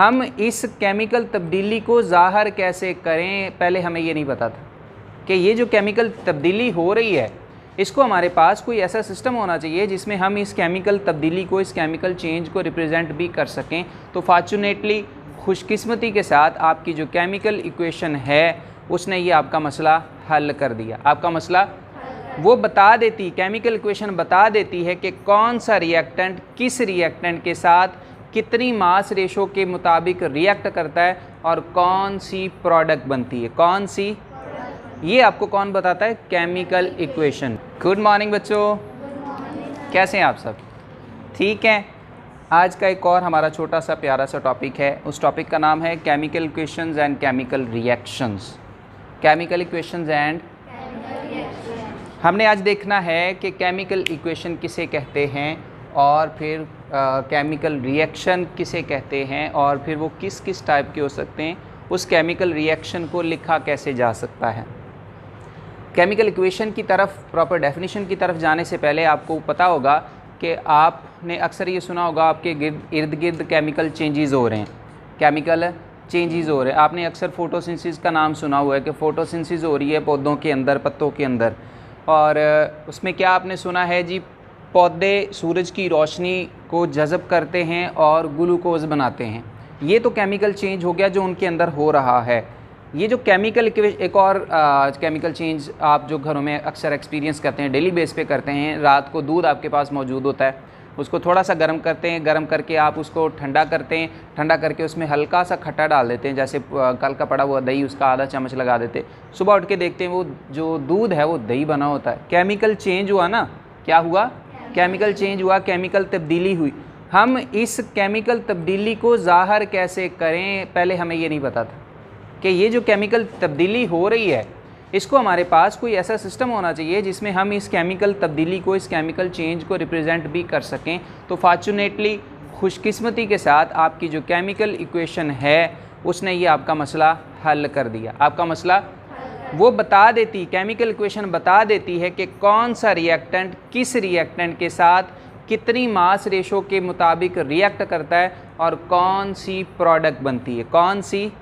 हम इस केमिकल तब्दीली को ज़ाहिर कैसे करें, पहले हमें ये नहीं पता था कि ये जो केमिकल तब्दीली हो रही है इसको हमारे पास कोई ऐसा सिस्टम होना चाहिए जिसमें हम इस केमिकल तब्दीली को, इस केमिकल चेंज को रिप्रेजेंट भी कर सकें। तो फॉर्चुनेटली, खुशकिस्मती के साथ आपकी जो केमिकल इक्वेशन है उसने ये आपका मसला हल कर दिया। आपका मसला वो बता देती, केमिकल इक्वेशन बता देती है कि कौन सा रिएक्टेंट किस रिएक्टेंट के साथ कितनी मास रेशो के मुताबिक रिएक्ट करता है और कौन सी प्रोडक्ट बनती है, कौन सी, ये आपको कौन बताता है? Chemical equation. गुड मॉर्निंग बच्चों, कैसे हैं आप सब? ठीक हैं। आज का एक और हमारा छोटा सा प्यारा सा टॉपिक है। उस टॉपिक का नाम है chemical equations and chemical reactions. Chemical equations and हमने आज देखना है कि केमिकल इक्वेशन किसे कहते हैं और फिर केमिकल रिएक्शन किसे कहते हैं और फिर वो किस किस टाइप के हो सकते हैं, उस केमिकल रिएक्शन को लिखा कैसे जा सकता है। केमिकल इक्वेशन की तरफ, प्रॉपर डेफिनेशन की तरफ जाने से पहले आपको पता होगा कि आपने अक्सर ये सुना होगा आपके इर्द गिर्द केमिकल चेंजेस हो रहे हैं, केमिकल चेंजेस हो रहे हैं। आपने अक्सर फोटोसिंथेसिस का नाम सुना हुआ है कि फोटोसिंथेसिस हो रही है पौधों के अंदर, पत्तों के अंदर। और उसमें क्या आपने सुना है जी, पौधे सूरज की रोशनी को जज़ब करते हैं और ग्लूकोज बनाते हैं। ये तो केमिकल चेंज हो गया जो उनके अंदर हो रहा है। ये जो केमिकल, एक और केमिकल चेंज आप जो घरों में अक्सर एक्सपीरियंस करते हैं, डेली बेस पे करते हैं। रात को दूध आपके पास मौजूद होता है, उसको थोड़ा सा गर्म करते हैं, गर्म करके आप उसको ठंडा करते हैं, ठंडा करके उसमें हल्का सा खट्टा डाल देते हैं, जैसे कल का पड़ा हुआ दही, उसका आधा चम्मच लगा देते हैं। सुबह उठ के देखते हैं वो जो दूध है वो दही बना होता है। केमिकल चेंज हुआ ना, क्या हुआ? केमिकल चेंज हुआ, केमिकल तब्दीली हुई। हम इस केमिकल तब्दीली को ज़ाहिर कैसे करें, पहले हमें ये नहीं पता था कि ये जो केमिकल तब्दीली हो रही है इसको हमारे पास कोई ऐसा सिस्टम होना चाहिए जिसमें हम इस केमिकल तब्दीली को, इस केमिकल चेंज को रिप्रेजेंट भी कर सकें। तो फॉर्चुनेटली, खुशकिस्मती के साथ आपकी जो केमिकल इक्वेशन है उसने ये आपका मसला हल कर दिया। आपका मसला वो बता देती, केमिकल इक्वेशन बता देती है कि कौन सा रिएक्टेंट किस रिएक्टेंट के साथ कितनी मास रेशो के मुताबिक रिएक्ट करता है और कौन सी प्रोडक्ट बनती है, कौन सी,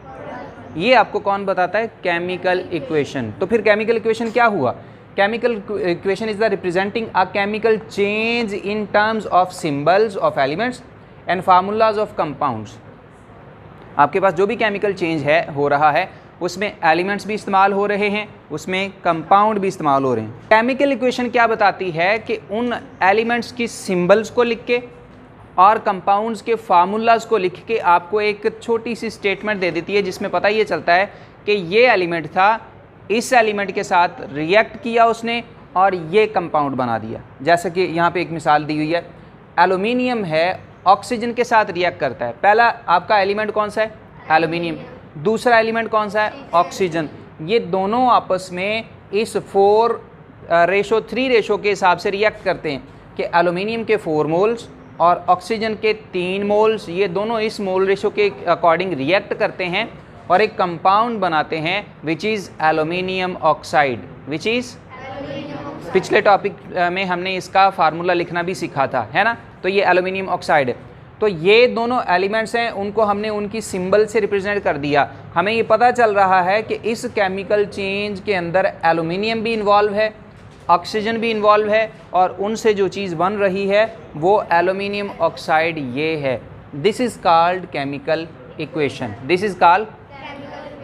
ये आपको कौन बताता है? Chemical equation. तो फिर केमिकल इक्वेशन क्या हुआ? Chemical equation is the representing a chemical change in terms of symbols of elements and formulas of compounds. आपके पास जो भी केमिकल चेंज है, हो रहा है, उसमें एलिमेंट्स भी इस्तेमाल हो रहे हैं, उसमें कंपाउंड भी इस्तेमाल हो रहे हैं। केमिकल इक्वेशन क्या बताती है कि उन एलिमेंट्स की सिंबल्स को लिख के और कंपाउंड्स के फार्मूलाज को लिख के आपको एक छोटी सी स्टेटमेंट दे देती है जिसमें पता ये चलता है कि ये एलिमेंट था, इस एलिमेंट के साथ रिएक्ट किया उसने और ये कंपाउंड बना दिया। जैसे कि यहाँ पे एक मिसाल दी हुई है, एल्यूमिनियम है, ऑक्सीजन के साथ रिएक्ट करता है। पहला आपका एलिमेंट कौन सा है? एल्यूमिनियम। दूसरा एलिमेंट कौन सा है? ऑक्सीजन। ये दोनों आपस में इस 4:3 रेशो के हिसाब से रिएक्ट करते हैं कि एल्यूमिनियम के 4 मोल्स और ऑक्सीजन के 3 मोल्स, ये दोनों इस मोल रेशो के अकॉर्डिंग रिएक्ट करते हैं और एक कंपाउंड बनाते हैं which is aluminium oxide. Which is, पिछले टॉपिक में हमने इसका फार्मूला लिखना भी सीखा था, है ना? तो ये एल्यूमिनियम ऑक्साइड है। तो ये दोनों एलिमेंट्स हैं, उनको हमने उनकी सिंबल से रिप्रेजेंट कर दिया। हमें ये पता चल रहा है कि इस केमिकल चेंज के अंदर एल्यूमिनियम भी इन्वॉल्व है, ऑक्सीजन भी इन्वॉल्व है और उनसे जो चीज़ बन रही है वो एल्यूमिनियम ऑक्साइड ये है। This is called chemical equation. This is called.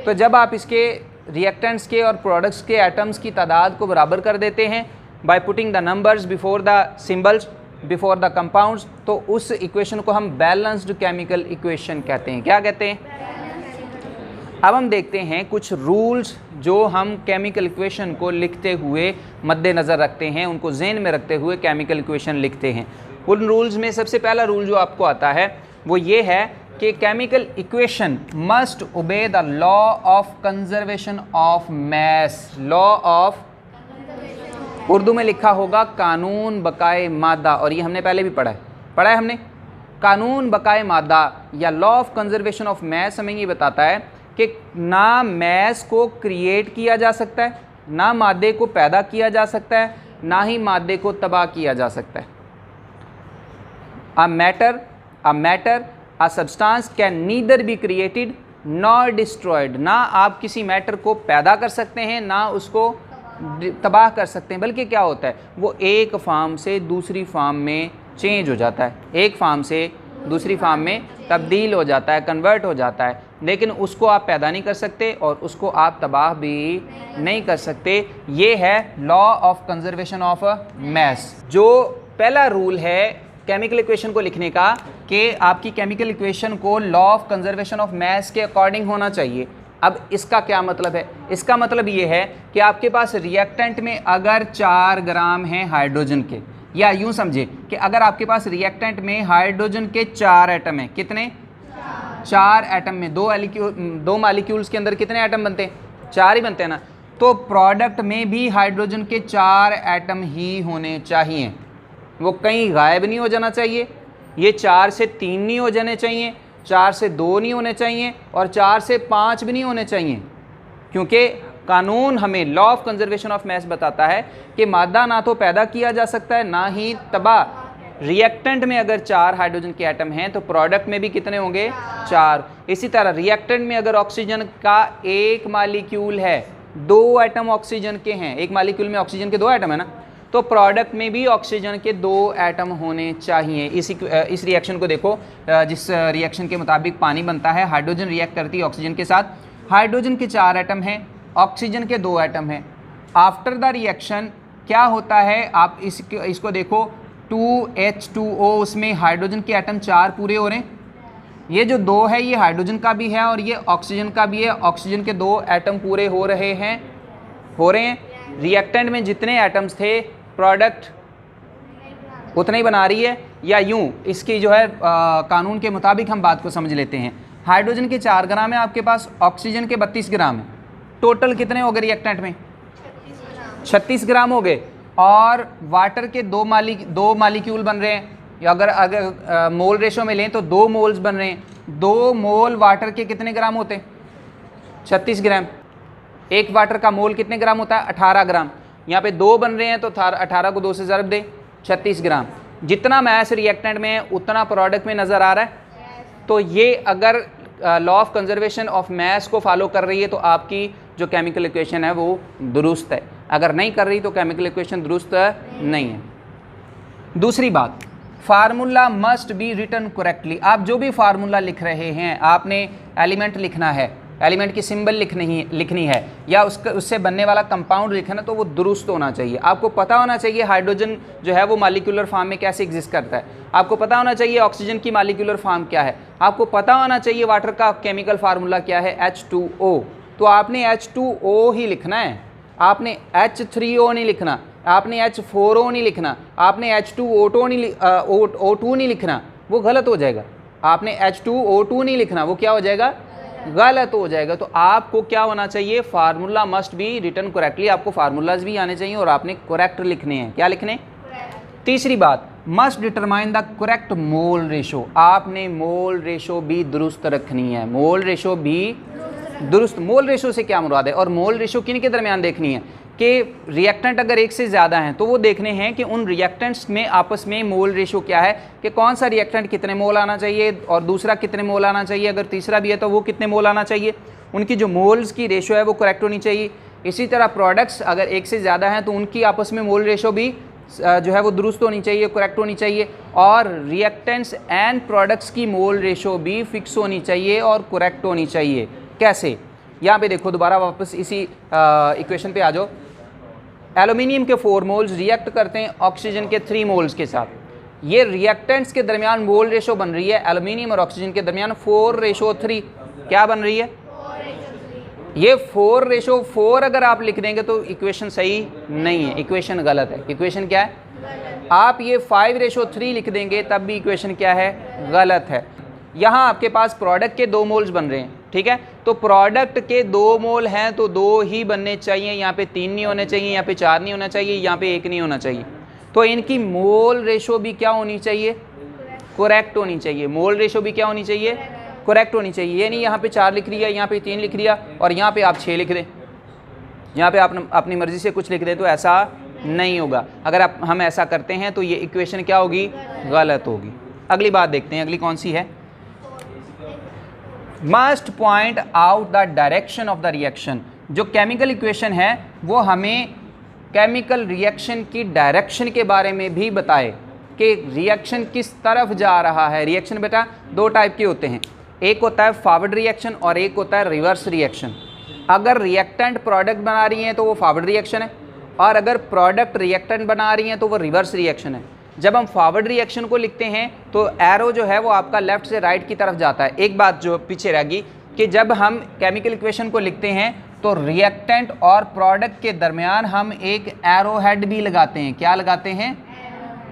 तो जब आप इसके रिएक्टेंट्स के और प्रोडक्ट्स के एटम्स की तादाद को बराबर कर देते हैं by putting the numbers before the symbols, before the compounds, तो उस इक्वेशन को हम बैलेंस्ड केमिकल इक्वेशन कहते हैं। क्या कहते हैं? अब हम देखते हैं कुछ रूल्स जो हम केमिकल इक्वेशन को लिखते हुए मद्देनज़र रखते हैं, उनको ज़हन में रखते हुए केमिकल इक्वेशन लिखते हैं। उन रूल्स में सबसे पहला रूल जो आपको आता है वो ये है कि chemical equation must obey the law of conservation of mass. Law of, Urdu में लिखा होगा कानून बकाए मादा, और ये हमने पहले भी पढ़ा है हमने। कानून बकाए मादा या law of conservation of mass हमें ये बताता है कि ना मैस को क्रिएट किया जा सकता है, ना मादे को पैदा किया जा सकता है, ना ही मादे को तबाह किया जा सकता है। A matter a substance can neither be created nor destroyed, ना आप किसी मैटर को पैदा कर सकते हैं ना उसको तबाह कर सकते हैं, बल्कि क्या होता है वो एक फार्म से दूसरी फार्म में चेंज हो जाता है, एक फार्म से दूसरी फार्म में तब्दील हो जाता है, कन्वर्ट हो जाता है, लेकिन उसको आप पैदा नहीं कर सकते और उसको आप तबाह भी नहीं कर सकते। ये है law of conservation of mass. जो पहला रूल है केमिकल इक्वेशन को लिखने का कि आपकी केमिकल इक्वेशन को law of conservation of mass के अकॉर्डिंग होना चाहिए। अब इसका क्या मतलब है? इसका मतलब ये है कि आपके पास रिएक्टेंट में अगर 4 ग्राम हैं हाइड्रोजन के, या यूं समझे कि अगर आपके पास रिएक्टेंट में हाइड्रोजन के 4 एटम हैं, कितने? 4 एटम में दो मालिक्यूल्स के अंदर कितने एटम बनते हैं? 4 ही बनते हैं ना। तो प्रोडक्ट में भी हाइड्रोजन के 4 एटम ही होने चाहिए, वो कहीं गायब नहीं हो जाना चाहिए। ये 4 से 3 नहीं हो जाने चाहिए, 4 से 2 नहीं होने चाहिए और 4 से 5 भी नहीं होने चाहिए, क्योंकि कानून हमें law of conservation of mass बताता है कि मादा ना तो पैदा किया जा सकता है ना ही तबाह। रिएक्टेंट में अगर 4 हाइड्रोजन के एटम हैं तो प्रोडक्ट में भी कितने होंगे? 4। इसी तरह रिएक्टेंट में अगर ऑक्सीजन का एक मालिक्यूल है, 2 एटम ऑक्सीजन के हैं, एक मालिक्यूल में ऑक्सीजन के 2 एटम है ना, तो प्रोडक्ट में भी ऑक्सीजन के 2 एटम होने चाहिए। इस रिएक्शन को देखो, जिस रिएक्शन के मुताबिक पानी बनता है, हाइड्रोजन रिएक्ट करती है ऑक्सीजन के साथ, हाइड्रोजन के 4 एटम हैं, ऑक्सीजन के 2 एटम हैं। आफ्टर द रिएक्शन क्या होता है, आप इसको देखो, 2H2O, उसमें हाइड्रोजन के एटम 4 पूरे हो रहे हैं, ये जो 2 है ये हाइड्रोजन का भी है और ये ऑक्सीजन का भी है, ऑक्सीजन के 2 एटम पूरे हो रहे हैं। रिएक्टेंट में जितने एटम्स थे प्रोडक्ट उतना ही बना रही है, या यूं इसकी जो है कानून के मुताबिक हम बात को समझ लेते हैं। हाइड्रोजन के 4 ग्राम है आपके पास, ऑक्सीजन के 32 ग्राम है, टोटल कितने हो गए रिएक्टेंट में? 36 ग्राम हो गए। और वाटर के 2 मालिक्यूल बन रहे हैं, या अगर मोल रेशो में लें तो 2 मोल्स बन रहे हैं। 2 मोल वाटर के कितने ग्राम होते हैं? 36 ग्राम। एक वाटर का मोल कितने ग्राम होता है? 18 ग्राम। यहाँ पे 2 बन रहे हैं तो 18 को 2 से ज़रब दे, 36 ग्राम। जितना मैस रिएक्टेंट में है उतना प्रोडक्ट में नज़र आ रहा है। तो ये अगर law of conservation of mass को फॉलो कर रही है तो आपकी जो केमिकल इक्वेशन है वो दुरुस्त है, अगर नहीं कर रही तो केमिकल इक्वेशन दुरुस्त नहीं है। दूसरी बात, formula must be written correctly. आप जो भी फार्मूला लिख रहे हैं, आपने एलिमेंट लिखना है, एलिमेंट की सिंबल लिखनी है, या उससे बनने वाला कंपाउंड लिखना, तो वो दुरुस्त होना चाहिए। आपको पता होना चाहिए हाइड्रोजन जो है वो मालिक्यूलर फॉर्म में कैसे एग्जिस्ट करता है, आपको पता होना चाहिए ऑक्सीजन की मालिक्यूलर फॉर्म क्या है, आपको पता होना चाहिए वाटर का केमिकल फार्मूला क्या है, H2O। तो आपने H2O ही लिखना है, आपने H3O नहीं लिखना, आपने H4O नहीं लिखना, आपने H2O2 नहीं लिखना, वो गलत हो जाएगा। आपने H2O2 नहीं लिखना, वो क्या हो जाएगा? गलत हो जाएगा। तो आपको क्या होना चाहिए? Formula must be written correctly. आपको फार्मूलाज भी आने चाहिए और आपने करेक्ट लिखने हैं। क्या लिखने? तीसरी बात, must determine the correct mole ratio. आपने मोल रेशो भी दुरुस्त रखनी है, मोल रेशो भी दुरुस्त। मोल रेशो से क्या मुराद है? और मोल रेशो किन के दरमियान देखनी है कि रिएक्टेंट अगर एक से ज़्यादा हैं तो वो देखने हैं कि उन रिएक्टेंट्स में आपस में मोल रेशो क्या है, कि कौन सा रिएक्टेंट कितने मोल आना चाहिए और दूसरा कितने मोल आना चाहिए, अगर तीसरा भी है तो वो कितने मोल आना चाहिए। उनकी जो मोल्स की रेशो है वो करेक्ट होनी चाहिए। इसी तरह प्रोडक्ट्स अगर एक से ज़्यादा हैं तो उनकी आपस में मोल रेशो भी जो है वो दुरुस्त होनी चाहिए, करेक्ट होनी चाहिए। और रिएक्टेंट्स एंड प्रोडक्ट्स की मोल रेशो भी फिक्स होनी चाहिए और करेक्ट होनी चाहिए। कैसे? यहाँ पे देखो, दोबारा वापस इसी इक्वेशन पे आ जाओ। एल्यूमिनियम के 4 मोल्स रिएक्ट करते हैं ऑक्सीजन के 3 मोल्स के साथ। ये रिएक्टेंट्स के दरमियान मोल रेशो बन रही है एल्यूमिनियम और ऑक्सीजन के दरमियान 4:3। क्या बन रही है? ये 4:4 अगर आप लिख देंगे तो इक्वेशन सही नहीं है, इक्वेशन गलत है। इक्वेशन क्या है? आप ये 5:3 लिख देंगे तब भी इक्वेशन क्या है? गलत है। यहाँ आपके पास प्रोडक्ट के 2 मोल्स बन रहे हैं, ठीक है, तो प्रोडक्ट के 2 मोल हैं तो 2 ही बनने चाहिए, यहाँ पे 3 नहीं होने चाहिए, यहाँ पे 4 नहीं होना चाहिए, यहाँ पे 1 नहीं होना चाहिए। तो इनकी मोल रेशो भी क्या होनी चाहिए? करेक्ट होनी चाहिए। मोल रेशो भी क्या होनी चाहिए? करेक्ट होनी चाहिए। ये नहीं यहाँ पे 4 लिख लिया, यहाँ पे 3 लिख लिया और यहाँ पे आप 6 लिख दें, यहाँ पे आप अपनी मर्जी से कुछ लिख दें, तो ऐसा नहीं होगा। अगर हम ऐसा करते हैं तो ये इक्वेशन क्या होगी? गलत होगी। अगली बात देखते हैं, अगली कौन सी है? Must point out the direction of the reaction. जो केमिकल इक्वेशन है वो हमें केमिकल रिएक्शन की डायरेक्शन के बारे में भी बताए कि रिएक्शन किस तरफ जा रहा है। रिएक्शन बेटा दो टाइप के होते हैं, एक होता है फॉरवर्ड रिएक्शन और एक होता है रिवर्स रिएक्शन। अगर रिएक्टेंट प्रोडक्ट बना रही हैं तो वो फॉरवर्ड रिएक्शन है, और अगर प्रोडक्ट रिएक्टेंट बना रही हैं तो वो रिवर्स रिएक्शन है। जब हम फॉरवर्ड रिएक्शन को लिखते हैं तो एरो जो है वो आपका लेफ्ट से राइट की तरफ जाता है। एक बात जो पीछे रह गई कि जब हम केमिकल इक्वेशन को लिखते हैं तो रिएक्टेंट और प्रोडक्ट के दरमियान हम एक एरो हेड भी लगाते हैं। क्या लगाते हैं?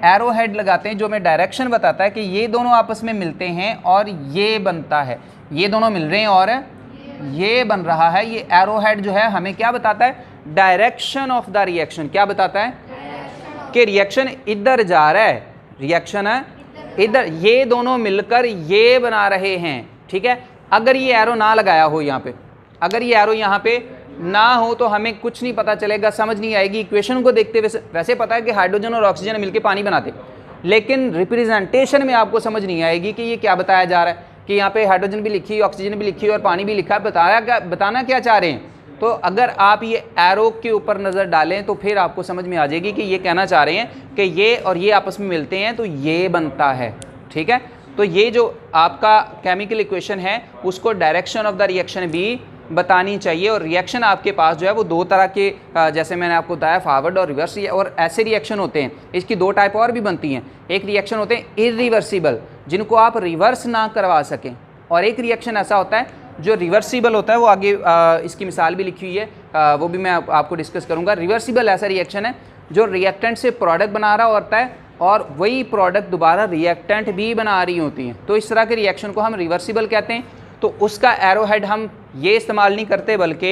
एरो हेड लगाते हैं, जो हमें डायरेक्शन बताता है कि ये दोनों आपस में मिलते हैं और ये बनता है, ये दोनों मिल रहे हैं और ये बन रहा है। ये एरो हेड जो है हमें क्या बताता है? Direction of the reaction. क्या बताता है? कि रिएक्शन इधर जा रहा है, रिएक्शन है इधर, ये दोनों मिलकर ये बना रहे हैं। ठीक है, अगर ये एरो ना लगाया हो यहाँ पे, अगर ये एरो यहाँ पे ना हो तो हमें कुछ नहीं पता चलेगा, समझ नहीं आएगी इक्वेशन को देखते। वैसे पता है कि हाइड्रोजन और ऑक्सीजन मिलकर पानी बनाते, लेकिन रिप्रेजेंटेशन में आपको समझ नहीं आएगी कि ये क्या बताया जा रहा है, कि यहाँ पे हाइड्रोजन भी लिखी, ऑक्सीजन भी लिखी और पानी भी लिखा है। बताना क्या चाह रहे हैं। तो अगर आप ये एरो के ऊपर नज़र डालें तो फिर आपको समझ में आ जाएगी कि ये कहना चाह रहे हैं कि ये और ये आपस में मिलते हैं तो ये बनता है। ठीक है, तो ये जो आपका केमिकल इक्वेशन है उसको डायरेक्शन ऑफ द रिएक्शन भी बतानी चाहिए। और रिएक्शन आपके पास जो है वो दो तरह के, जैसे मैंने आपको बताया फॉरवर्ड और रिवर्स, और ऐसे रिएक्शन होते हैं। इसकी दो टाइप और भी बनती हैं। एक रिएक्शन होते हैं इरिवर्सिबल, जिनको आप रिवर्स ना करवा सकें, और एक रिएक्शन ऐसा होता है जो रिवर्सिबल होता है। वो आगे इसकी मिसाल भी लिखी हुई है, वो भी मैं आपको डिस्कस करूँगा। रिवर्सिबल ऐसा रिएक्शन है जो रिएक्टेंट से प्रोडक्ट बना रहा होता है और वही प्रोडक्ट दोबारा रिएक्टेंट भी बना रही होती हैं, तो इस तरह के रिएक्शन को हम रिवर्सिबल कहते हैं। तो उसका एरो हेड हम ये इस्तेमाल नहीं करते बल्कि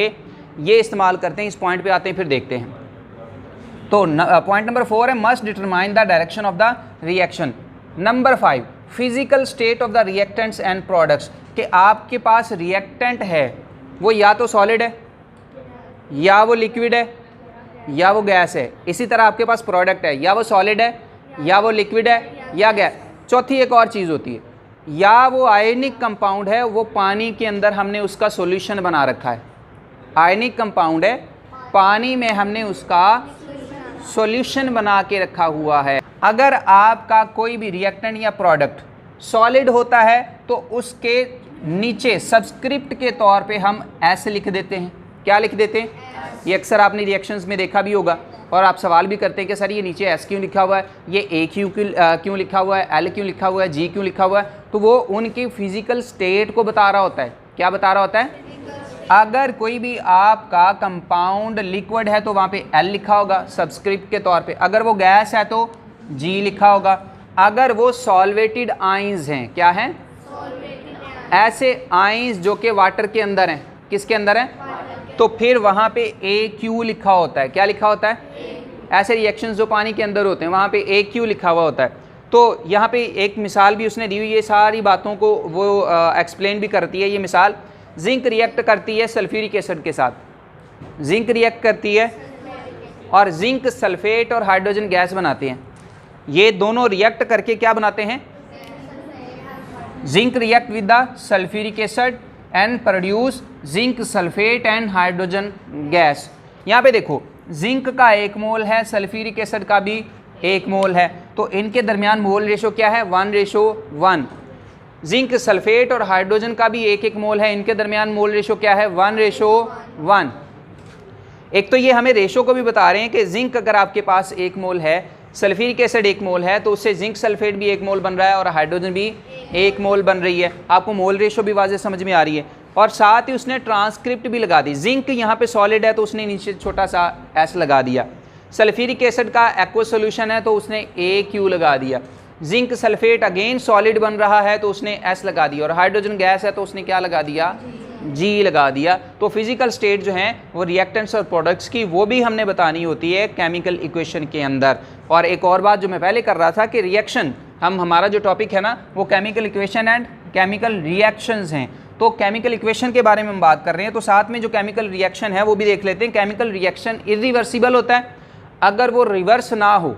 ये इस्तेमाल करते हैं। इस पॉइंट पे आते हैं, फिर देखते हैं। तो पॉइंट नंबर 4 है must determine the direction of the reaction. Number 5 physical state of the reactants and products, कि आपके पास रिएक्टेंट है वो या तो सॉलिड है, या वो लिक्विड है, या वो गैस है। इसी तरह आपके पास प्रोडक्ट है, या वो सॉलिड है, या वो लिक्विड है, या गैस। चौथी एक और चीज़ होती है, या वो आयनिक कंपाउंड है, वो पानी के अंदर हमने उसका सॉल्यूशन बना रखा है। आयनिक कंपाउंड है, पानी में हमने उसका सॉल्यूशन बना के रखा हुआ है। अगर आपका कोई भी रिएक्टेंट या प्रोडक्ट सॉलिड होता है तो उसके नीचे सब्सक्रिप्ट के तौर पे हम ऐसे लिख देते हैं। क्या लिख देते हैं? ये अक्सर आपने रिएक्शंस में देखा भी होगा, और आप सवाल भी करते हैं कि सर ये नीचे एस क्यों लिखा हुआ है, ये ए क्यों लिखा हुआ है, एल क्यों लिखा हुआ है, जी क्यों लिखा हुआ है। तो वो उनकी फिजिकल स्टेट को बता रहा होता है। क्या बता रहा होता है? अगर कोई भी आपका कंपाउंड लिक्विड है तो वहाँ पे एल लिखा होगा सब्सक्रिप्ट के तौर पे, अगर वो गैस है तो जी लिखा होगा, अगर वो सॉल्वेटेड आइंस हैं। क्या हैं? ऐसे आइंस जो कि वाटर के अंदर हैं। किसके अंदर हैं? तो फिर वहाँ पे ए क्यू लिखा होता है। क्या लिखा होता है? ऐसे रिएक्शंस जो पानी के अंदर होते हैं वहाँ पे ए क्यू लिखा हुआ होता है। तो यहाँ पे एक मिसाल भी उसने दी हुई है, सारी बातों को वो एक्सप्लेन भी करती है। ये मिसाल, जिंक रिएक्ट करती है सल्फ्यूरिक एसिड के साथ, जिंक रिएक्ट करती है और जिंक सल्फेट और हाइड्रोजन गैस बनाते हैं। ये दोनों रिएक्ट करके क्या बनाते हैं? Zinc react with the sulphuric acid and produce zinc sulphate and hydrogen gas. यहाँ पे देखो, जिंक का 1 मोल है, सल्फ्यूरिक एसिड का भी 1 मोल है, तो इनके दरमियान मोल रेशो क्या है? 1:1। जिंक सल्फेट और हाइड्रोजन का भी 1-1 मोल है, इनके दरमियान मोल रेशो क्या है? 1:1। एक तो ये हमें रेशो को भी बता रहे हैं कि जिंक अगर आपके पास 1 मोल है, सल्फ्यूरिक एसिड 1 मोल है, तो उससे जिंक सल्फेट भी 1 मोल बन रहा है और हाइड्रोजन भी 1 मोल बन रही है। आपको मोल रेशो भी वाज़े समझ में आ रही है। और साथ ही उसने ट्रांसक्रिप्ट भी लगा दी। जिंक यहाँ पे सॉलिड है तो उसने नीचे छोटा सा एस लगा दिया। सल्फ्यूरिक एसिड का एक्वा सोल्यूशन है तो उसने AQ लगा दिया। जिंक सल्फेट अगेन सॉलिड बन रहा है तो उसने S लगा दिया, और हाइड्रोजन गैस है तो उसने क्या लगा दिया? G लगा दिया। तो फिजिकल स्टेट जो हैं वो रिएक्टेंट्स और प्रोडक्ट्स की वो भी हमने बतानी होती है केमिकल इक्वेशन के अंदर। और एक और बात जो मैं पहले कर रहा था कि रिएक्शन, हमारा जो टॉपिक है ना वो chemical equation and chemical reactions हैं। तो केमिकल इक्वेशन के बारे में हम बात कर रहे हैं, तो साथ में जो केमिकल रिएक्शन है वो भी देख लेते हैं। केमिकल रिएक्शन इरिवर्सिबल होता है अगर वो रिवर्स ना हो,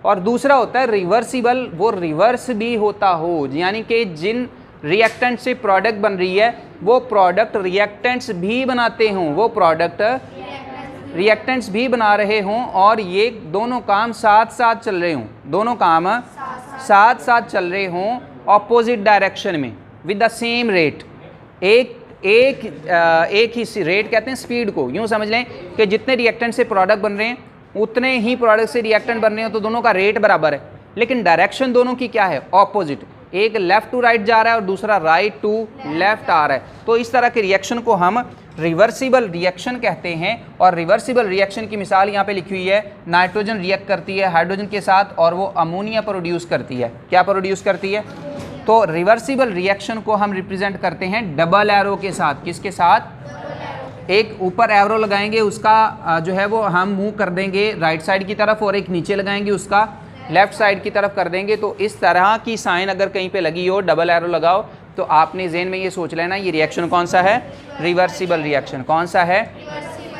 और दूसरा होता है रिवर्सिबल, वो रिवर्स भी होता हो, यानी कि जिन रिएक्टेंट से प्रोडक्ट बन रही है, वो प्रोडक्ट रिएक्टेंट्स भी बनाते हों, वो प्रोडक्ट रिएक्टेंट्स भी बना रहे हों, और ये दोनों काम साथ साथ चल रहे हों, दोनों काम साथ साथ चल रहे हों ऑपोजिट डायरेक्शन में विद द सेम रेट। एक ही रेट कहते हैं स्पीड को। यूँ समझ लें कि जितने रिएक्टेंट से प्रोडक्ट बन रहे हैं उतने ही प्रोडक्ट से रिएक्टेंट बन रहे हैं, तो दोनों का रेट बराबर है, लेकिन डायरेक्शन दोनों की क्या है, ऑपोजिट। एक लेफ़्ट टू राइट जा रहा है और दूसरा राइट टू लेफ़्ट आ रहा है। तो इस तरह के रिएक्शन को हम रिवर्सिबल रिएक्शन कहते हैं। और रिवर्सिबल रिएक्शन की मिसाल यहाँ पे लिखी हुई है, नाइट्रोजन रिएक्ट करती है हाइड्रोजन के साथ और वो अमोनिया प्रोड्यूस करती है। क्या प्रोड्यूस करती है? तो रिवर्सिबल रिएक्शन को हम रिप्रेजेंट करते हैं डबल एरो के साथ। किसके साथ? एक ऊपर एरो लगाएंगे, उसका जो है वो हम मूव कर देंगे राइट साइड की तरफ, और एक नीचे लगाएंगे, उसका लेफ्ट साइड की तरफ कर देंगे। तो इस तरह की साइन अगर कहीं पे लगी हो, डबल एरो लगाओ, तो आपने ज़हन में ये सोच लेना ये रिएक्शन कौन सा है, रिवर्सिबल रिएक्शन। कौन सा है?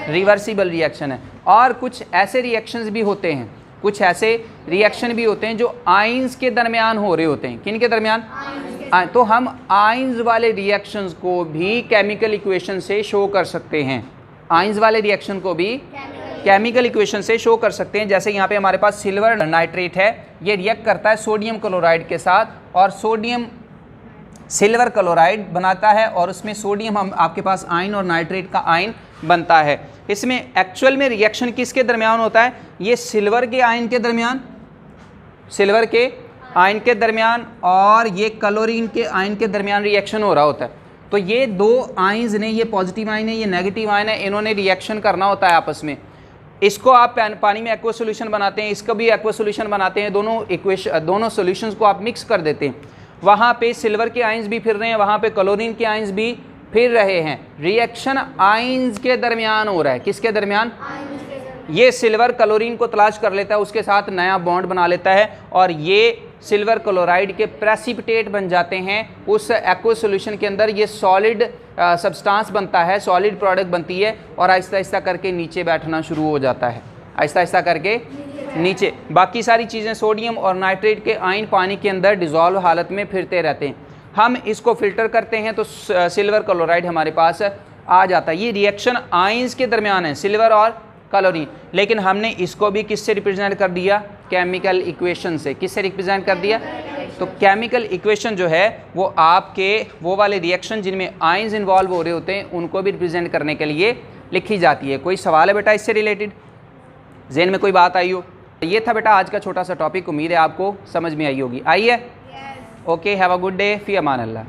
रिवर्सिबल रिएक्शन है। और कुछ ऐसे रिएक्शंस भी होते हैं, कुछ ऐसे रिएक्शन भी होते हैं जो आइंस के दरमियान हो रहे होते हैं। किन के दरमियान? तो हम आइंस वाले रिएक्शंस को भी केमिकल इक्वेशन से शो कर सकते हैं। आइंस वाले रिएक्शन को भी केमिकल इक्वेशन से शो कर सकते हैं। जैसे यहाँ पे हमारे पास सिल्वर नाइट्रेट है, ये रिएक्ट करता है सोडियम क्लोराइड के साथ, और सोडियम सिल्वर क्लोराइड बनाता है, और उसमें सोडियम हम आपके पास आयन और नाइट्रेट का आयन बनता है। इसमें एक्चुअल में रिएक्शन किसके दरमियान होता है? ये सिल्वर के आयन के दरमियान, सिल्वर के आयन के दरमियान, और ये क्लोरीन के आयन के दरमियान रिएक्शन हो रहा होता है। तो ये दो आयन्स ने, ये पॉजिटिव आयन है, ये नेगेटिव आयन है, इन्होंने रिएक्शन करना होता है आपस में। इसको आप पानी में एक्वा सोल्यूशन बनाते हैं, इसका भी एक्वा सोल्यूशन बनाते हैं, दोनों सोल्यूशंस को आप मिक्स कर देते हैं। वहाँ पे सिल्वर के आयन्स भी फिर रहे हैं, वहाँ पे क्लोरीन के आयन्स भी फिर रहे हैं। रिएक्शन आयन्स के दरमियान हो रहा है। किसके दरमियान? ये सिल्वर क्लोरीन को तलाश कर लेता है, उसके साथ नया बॉन्ड बना लेता है, और ये सिल्वर क्लोराइड के प्रेसिपिटेट बन जाते हैं। उस एक्वा सोल्यूशन के अंदर ये सॉलिड सब्सटेंस बनता है, सॉलिड प्रोडक्ट बनती है, और आहिस्ता आहिस्ता करके नीचे बैठना शुरू हो जाता है, आहिस्ता आहिस्ता करके नीचे। बाकी सारी चीज़ें सोडियम और नाइट्रेट के आयन पानी के अंदर डिज़ोल्व हालत में फिरते रहते हैं। हम इसको फिल्टर करते हैं तो सिल्वर क्लोराइड हमारे पास आ जाता है। ये रिएक्शन आयंस के दरमियान है, सिल्वर और क्लोरीन। लेकिन हमने इसको भी किससे रिप्रेजेंट कर दिया? केमिकल इक्वेशन से। किससे रिप्रेजेंट कर दिया? तो केमिकल इक्वेशन जो है वो आपके वो वाले रिएक्शन जिनमें आयंस इन्वॉल्व हो रहे होते हैं उनको भी रिप्रेजेंट करने के लिए लिखी जाती है। कोई सवाल है बेटा इससे रिलेटेड? ज़हन में कोई बात आई हो? ये था बेटा आज का छोटा सा टॉपिक, उम्मीद है आपको समझ में आई होगी। आई है? Okay, have a good day, fee Aman Allah.